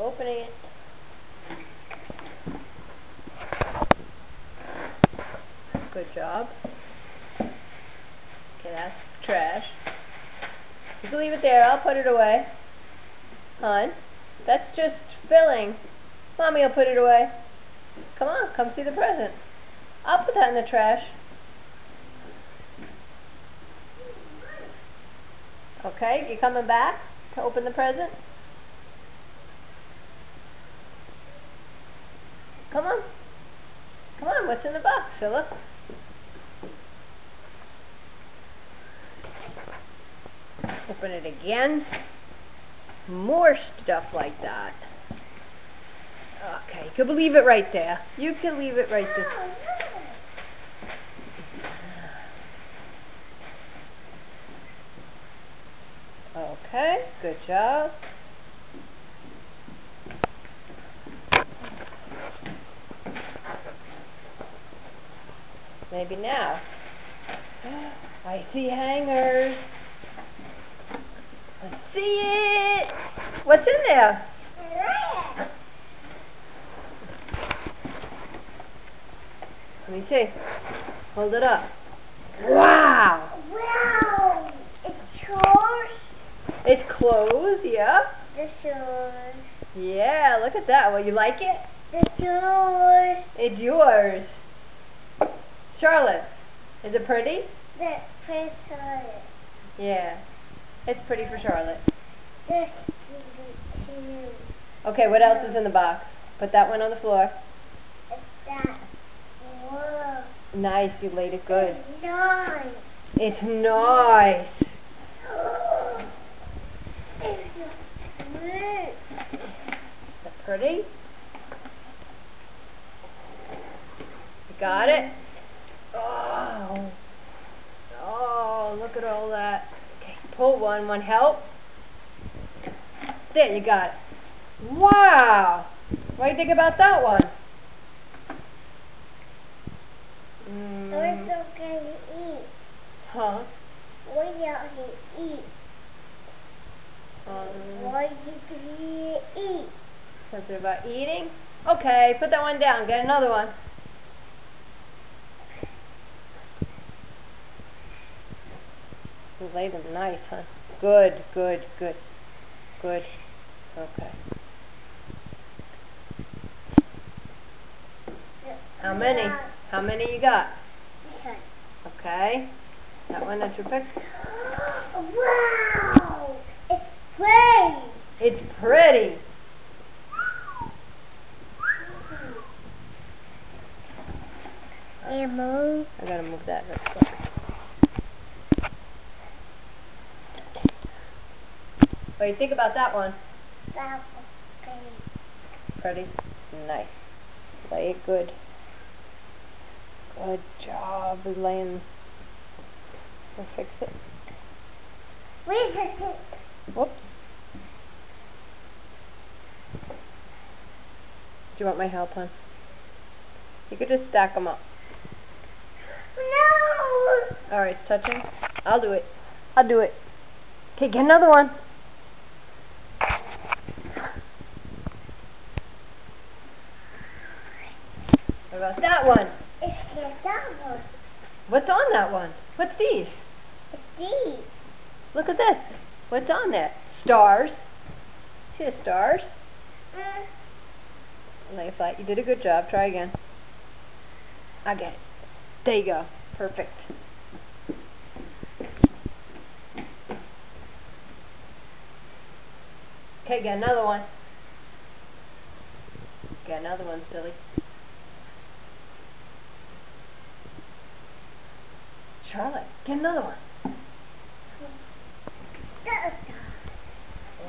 opening it. Good job. Okay, that's trash. You can leave it there. I'll put it away. Hon, that's just filling. Mommy will put it away. Come on, come see the present. I'll put that in the trash. Okay, you coming back to open the present? Come on. Come on, what's in the box, Philip? Open it again. More stuff like that. Okay, you can leave it right there. You can leave it right there. Okay, good job. Maybe now. I see hangers. Let's see it. What's in there? Let me see. Hold it up. Wow. Wow. It's yours. It's closed, yeah. It's yours. Yeah, look at that. Well, you like it? It's yours. It's yours. Charlotte, is it pretty? That's pretty Charlotte. Yeah. It's pretty for Charlotte. That's pretty too. Okay, what else is in the box? Put that one on the floor. It's that. Whoa. Nice, you laid it good. It's nice. It's nice. It's good. Is that pretty? You got it? Oh. Oh, look at all that. Okay, pull one. One help. There, you got it. Wow. What do you think about that one? We're so going to eat. Huh? We're going to eat. What are you going to eat? Something about eating? Okay, put that one down. Get another one. You lay them nice, huh? Good, good, good. Good. Okay. How many? How many you got? Okay. Okay. That one, that's your pick? Wow! It's pretty! It's pretty. Move. I gotta move that real quick. What do you think about that one? That was Pretty? Nice. Lay it good. Good job with laying. We'll fix it. Where's the Whoops. Do you want my help, hon? You could just stack them up. No! Alright, it's touching. I'll do it. I'll do it. Okay, get another one. What about that one? It's that one. What's on that one? What's these? It's these. Look at this. What's on there? Stars. See the stars? Lay it flat. You did a good job. Try again. I get it. There you go. Perfect. Okay, get another one. Get another one, silly. Charlotte, get another one.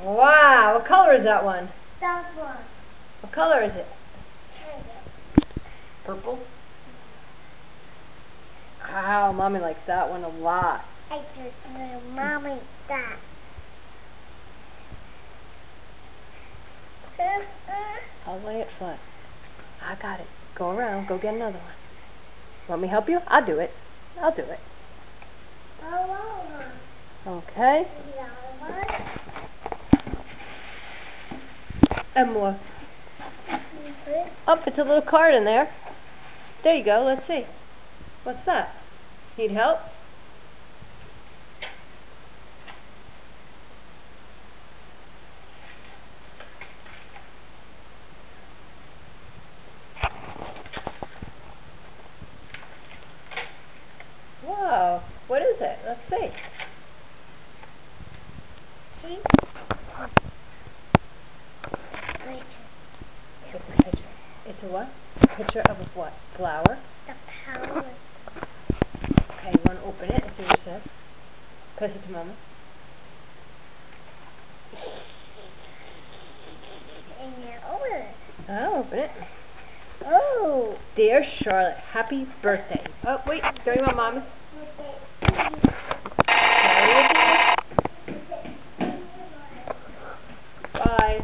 Wow, what color is that one? That one. What color is it? Purple? Wow, Mommy likes that one a lot. I just Mommy that. I'll lay it flat. I got it. Go around. Go get another one. Want me to help you? I'll do it. I'll do it. Okay. And more. You put it? Oh, it's a little card in there. There you go. Let's see. What's that? Need help? Whoa. What is it? Let's see. See? Wait. It's a picture. It's a what? Picture of a what? Flower? The power. Okay, you want to open it and see what it says? Press it to Mama. And you open it. I'll open it. Oh. Dear Charlotte, happy birthday. Oh, wait. Don't you want Mama's? Bye.